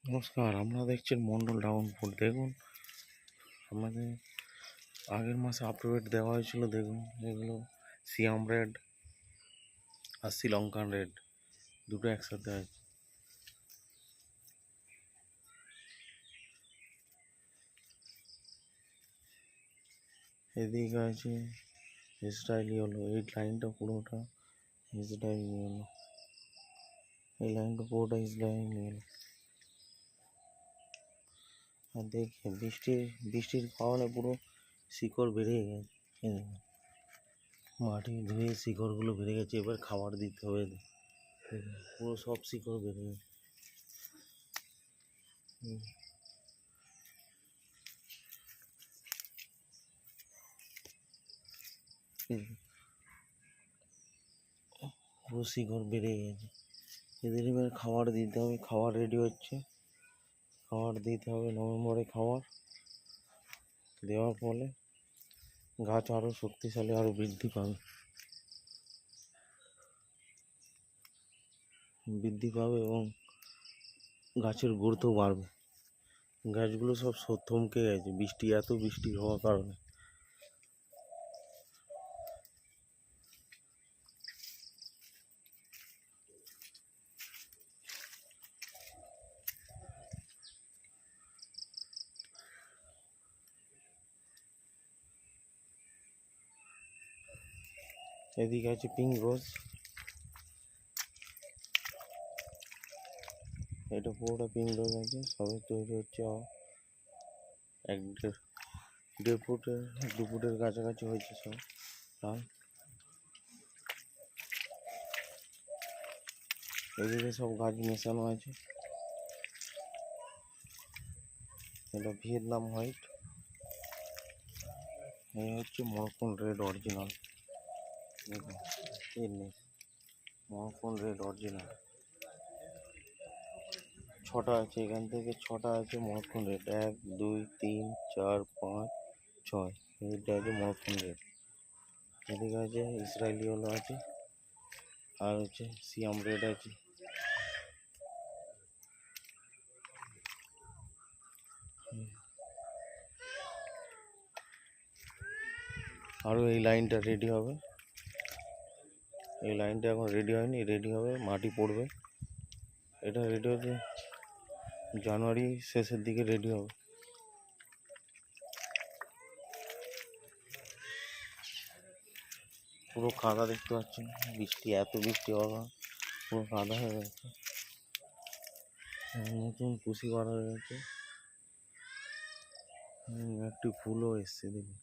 নমস্কার, আপনারা দেখছেন মন্ডল ড্রাগন ফ্রুট। দেখুন, আমাদের আগের মাসে আপডেট দেওয়া হয়েছিল। দেখুন, এগুলো সিয়াম রেড আর শ্রীলঙ্কান রেড দুটো একসাথে আছে। এদিকে আছে ইসরায়েলি হলো, এই লাইনটা পুরোটা ইসরায়েলি হলো, এই লাইনটা পুরোটা ইসরায়েলি হলো। আর দেখি বৃষ্টির কারণে পুরো শিকড় বেড়ে গেছে। এই দেখুন, মাটি ধুয়ে শিকড়গুলো বেড়ে গেছে। এবার খাবার দিতে হবে। পুরো সব শিকড় বেড়ে গেছে। পুরো শিকড় বেড়ে গেছে। এদের এবার খাবার দিতে হবে। খাবার রেডি হচ্ছে, খাবার দিতে হবে নভেম্বরে। খাবার দেওয়ার ফলে গাছ আরও শক্তিশালী, আরও বৃদ্ধি পাবে এবং গাছের গ্রোথও বাড়বে। গাছগুলো সব থমকে গেছে এত বৃষ্টি হওয়ার কারণে। এদিকে আছে পিঙ্ক রোজ, এটা পুরোটা পিঙ্ক রোজ আছে। সবে তৈরি হচ্ছে, এক দেড় ফুটের 2 ফুটের কাছাকাছি হয়েছে সব লাল। এদিকে সব গাছ মেশানো আছে। এটা ভিয়েতনাম হোয়াইট, এই হচ্ছে Moroccan red original. Moroccan red original 6টা আছে, এখান থেকে 6টা আছে মরক্কন রেড। 1 2 3 4 5 6, এইটা আছে মরক্কন রেড। এদিকে আছে ইসরায়েলি হলো আছে, আর হচ্ছে সিয়াম রেড আছে। আরও এই লাইনটা রেডি হবে। এই লাইনটা এখন রেডি হয়নি, রেডি হবে, মাটি পড়বে। এটা রেডি হতে জানুয়ারি শেষের দিকে রেডি হবে। পুরো কাদা দেখতে পাচ্ছেন, এত বৃষ্টি হওয়া পুরো কাদা হয়ে গেছে। নতুন কুশি বার হয়ে গেছে, একটি ফুলও এসছে দেখুন।